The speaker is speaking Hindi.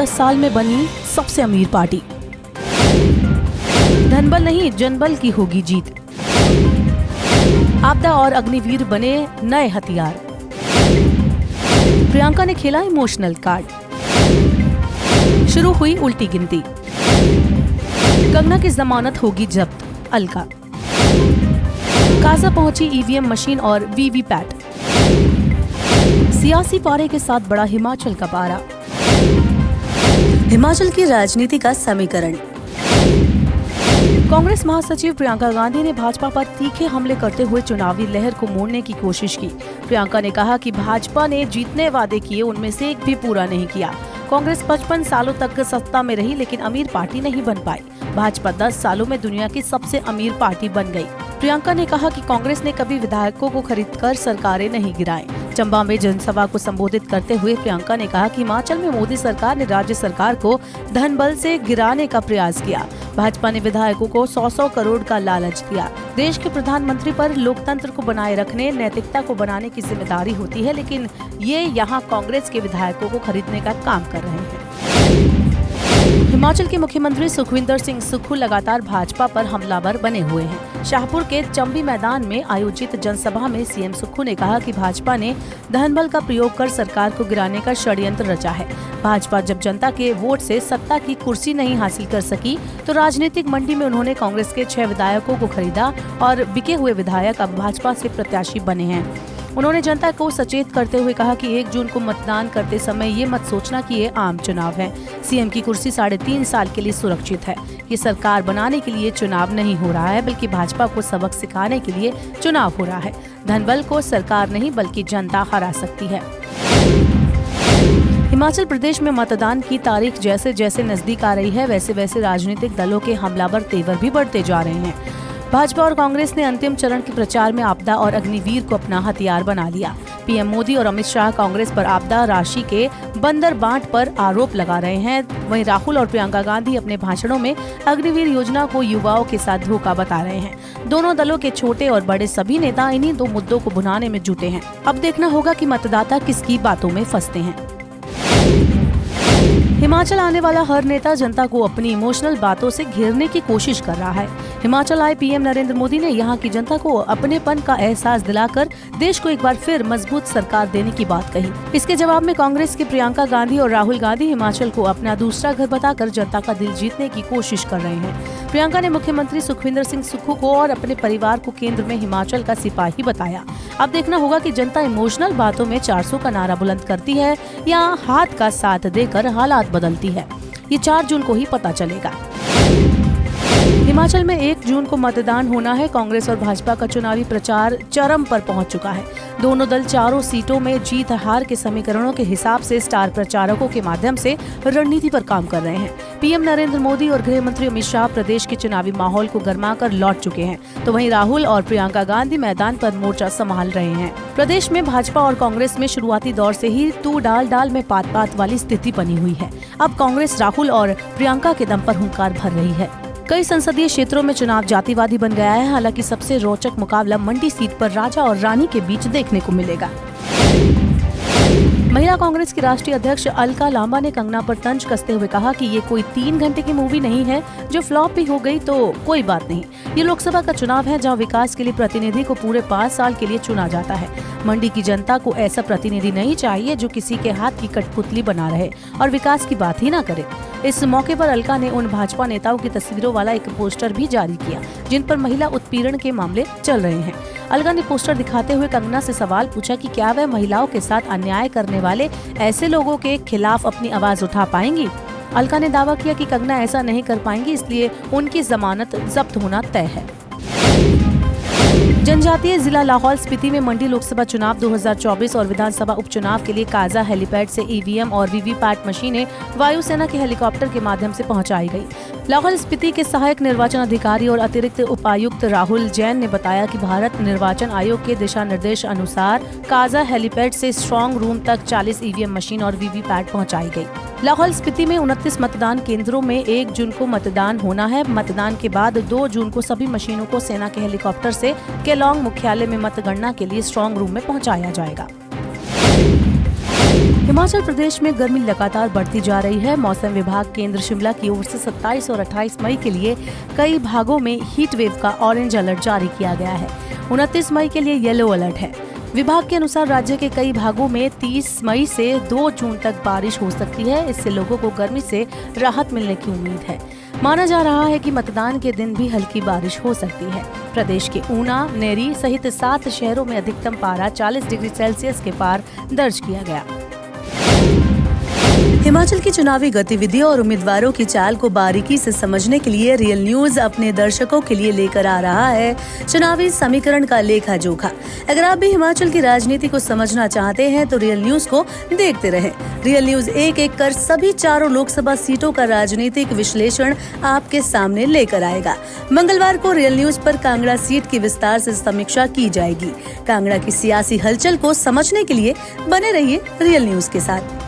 10 साल में बनी सबसे अमीर पार्टी। धनबल नहीं जनबल की होगी जीत। आपदा और अग्निवीर बने नए हथियार। प्रियंका ने खेला इमोशनल कार्ड। शुरू हुई उल्टी गिनती। कंगना की जमानत होगी जब्त। अलका। काजा पहुंची ईवीएम मशीन और वीवीपैट। सियासी पारे के साथ बढ़ा हिमाचल का पारा। हिमाचल की राजनीति का समीकरण। कांग्रेस महासचिव प्रियंका गांधी ने भाजपा पर तीखे हमले करते हुए चुनावी लहर को मोड़ने की कोशिश की। प्रियंका ने कहा कि भाजपा ने जितने वादे किए उनमें से एक भी पूरा नहीं किया। कांग्रेस 55 सालों तक सत्ता में रही लेकिन अमीर पार्टी नहीं बन पाई। भाजपा 10 सालों में दुनिया की सबसे अमीर पार्टी बन गई। प्रियंका ने कहा कि कांग्रेस ने कभी विधायकों को खरीदकर सरकारें नहीं गिराई। चंबा में जनसभा को संबोधित करते हुए प्रियंका ने कहा कि हिमाचल में मोदी सरकार ने राज्य सरकार को धनबल से गिराने का प्रयास किया। भाजपा ने विधायकों को 100 करोड़ का लालच दिया। देश के प्रधानमंत्री पर लोकतंत्र को बनाए रखने, नैतिकता को बनाने की जिम्मेदारी होती है, लेकिन ये यहाँ कांग्रेस के विधायकों को खरीदने का काम कर रहे हैं। हिमाचल के मुख्यमंत्री सुखविंदर सिंह सुक्खू लगातार भाजपा पर हमलावर बने हुए हैं। शाहपुर के चंबी मैदान में आयोजित जनसभा में सीएम सुक्खू ने कहा कि भाजपा ने धनबल का प्रयोग कर सरकार को गिराने का षड्यंत्र रचा है। भाजपा जब जनता के वोट से सत्ता की कुर्सी नहीं हासिल कर सकी तो राजनीतिक मंडी में उन्होंने कांग्रेस के 6 विधायकों को खरीदा और बिके हुए विधायक अब भाजपा से प्रत्याशी बने हैं। उन्होंने जनता को सचेत करते हुए कहा कि 1 जून को मतदान करते समय ये मत सोचना कि ये आम चुनाव है। सीएम की कुर्सी 3.5 साल के लिए सुरक्षित है। ये सरकार बनाने के लिए चुनाव नहीं हो रहा है, बल्कि भाजपा को सबक सिखाने के लिए चुनाव हो रहा है। धनबल को सरकार नहीं बल्कि जनता हरा सकती है। हिमाचल प्रदेश में मतदान की तारीख जैसे जैसे नजदीक आ रही है, वैसे वैसे राजनीतिक दलों के हमलावर तेवर भी बढ़ते जा रहे हैं। भाजपा और कांग्रेस ने अंतिम चरण के प्रचार में आपदा और अग्निवीर को अपना हथियार बना लिया। पीएम मोदी और अमित शाह कांग्रेस पर आपदा राशि के बंदर बांट पर आरोप लगा रहे हैं। वहीं राहुल और प्रियंका गांधी अपने भाषणों में अग्निवीर योजना को युवाओं के साथ धोखा बता रहे हैं। दोनों दलों के छोटे और बड़े सभी नेता इन्हीं 2 मुद्दों को भुनाने में जुटे हैं। अब देखना होगा कि मतदाता किसकी बातों में फंसते हैं। हिमाचल आने वाला हर नेता जनता को अपनी इमोशनल बातों से घेरने की कोशिश कर रहा है। हिमाचल आए पीएम नरेंद्र मोदी ने यहाँ की जनता को अपनेपन का एहसास दिलाकर देश को एक बार फिर मजबूत सरकार देने की बात कही। इसके जवाब में कांग्रेस की प्रियंका गांधी और राहुल गांधी हिमाचल को अपना दूसरा घर बताकर जनता का दिल जीतने की कोशिश कर रहे हैं। प्रियंका ने मुख्यमंत्री सुखविंदर सिंह सुक्खू को और अपने परिवार को केंद्र में हिमाचल का सिपाही बताया। अब देखना होगा कि जनता इमोशनल बातों में 400 का नारा बुलंद करती है या हाथ का साथ देकर हालात बदलती है। ये 4 जून को ही पता चलेगा। हिमाचल में 1 जून को मतदान होना है। कांग्रेस और भाजपा का चुनावी प्रचार चरम पर पहुंच चुका है। दोनों दल चारों सीटों में जीत हार के समीकरणों के हिसाब से स्टार प्रचारकों के माध्यम से रणनीति पर काम कर रहे हैं। पीएम नरेंद्र मोदी और गृह मंत्री अमित शाह प्रदेश के चुनावी माहौल को गरमाकर लौट चुके हैं, तो वहीं राहुल और प्रियंका गांधी मैदान पर मोर्चा संभाल रहे हैं। प्रदेश में भाजपा और कांग्रेस में शुरुआती दौर से ही तू डाल डाल में पात पात वाली स्थिति बनी हुई है। अब कांग्रेस राहुल और प्रियंका के दम पर हुंकार भर रही है। कई संसदीय क्षेत्रों में चुनाव जातिवादी बन गया है। हालांकि सबसे रोचक मुकाबला मंडी सीट पर राजा और रानी के बीच देखने को मिलेगा। महिला कांग्रेस की राष्ट्रीय अध्यक्ष अलका लांबा ने कंगना पर तंज कसते हुए कहा कि ये कोई 3 घंटे की मूवी नहीं है जो फ्लॉप भी हो गई तो कोई बात नहीं। ये लोकसभा का चुनाव है जहां विकास के लिए प्रतिनिधि को पूरे 5 साल के लिए चुना जाता है। मंडी की जनता को ऐसा प्रतिनिधि नहीं चाहिए जो किसी के हाथ की कठपुतली बना रहे और विकास की बात ही ना करे। इस मौके पर अलका ने उन भाजपा नेताओं की तस्वीरों वाला एक पोस्टर भी जारी किया जिन पर महिला उत्पीड़न के मामले चल रहे हैं। अलका ने पोस्टर दिखाते हुए कंगना से सवाल पूछा कि क्या वह महिलाओं के साथ अन्याय करने वाले ऐसे लोगों के खिलाफ अपनी आवाज उठा पाएंगी। अलका ने दावा किया कि कंगना ऐसा नहीं कर पाएंगी, इसलिए उनकी जमानत जब्त होना तय है। जनजातीय जिला लाहौल स्पीति में मंडी लोकसभा चुनाव 2024 और विधानसभा उपचुनाव के लिए काजा हेलीपैड से ईवीएम और वीवीपैट मशीनें वायुसेना के हेलीकॉप्टर के माध्यम से पहुंचाई गई। लाहौल स्पीति के सहायक निर्वाचन अधिकारी और अतिरिक्त उपायुक्त राहुल जैन ने बताया कि भारत निर्वाचन आयोग के दिशा निर्देश अनुसार काजा हेलीपैड से स्ट्रांग रूम तक 40 ईवीएम मशीन और वीवीपैट पहुंचाई गई। लाहौल स्पीति में 29 मतदान केंद्रों में 1 जून को मतदान होना है। मतदान के बाद 2 जून को सभी मशीनों को सेना के हेलीकॉप्टर से केलोंग मुख्यालय में मतगणना के लिए स्ट्रांग रूम में पहुंचाया जाएगा। हिमाचल प्रदेश में गर्मी लगातार बढ़ती जा रही है। मौसम विभाग केंद्र शिमला की ओर से 27 और 28 मई के लिए कई भागों में हीट वेव का ऑरेंज अलर्ट जारी किया गया है। 29 मई के लिए येलो अलर्ट है। विभाग के अनुसार राज्य के कई भागों में 30 मई से 2 जून तक बारिश हो सकती है। इससे लोगों को गर्मी से राहत मिलने की उम्मीद है। माना जा रहा है कि मतदान के दिन भी हल्की बारिश हो सकती है। प्रदेश के ऊना, नेरी सहित 7 शहरों में अधिकतम पारा 40 डिग्री सेल्सियस के पार दर्ज किया गया। हिमाचल की चुनावी गतिविधियों और उम्मीदवारों की चाल को बारीकी से समझने के लिए रियल न्यूज अपने दर्शकों के लिए लेकर आ रहा है चुनावी समीकरण का लेखा जोखा। अगर आप भी हिमाचल की राजनीति को समझना चाहते हैं तो रियल न्यूज को देखते रहें। रियल न्यूज एक एक कर सभी 4 लोकसभा सीटों का राजनीतिक विश्लेषण आपके सामने लेकर आएगा। मंगलवार को रियल न्यूज पर कांगड़ा सीट की विस्तार से समीक्षा की जाएगी। कांगड़ा की सियासी हलचल को समझने के लिए बने रहिए रियल न्यूज के साथ।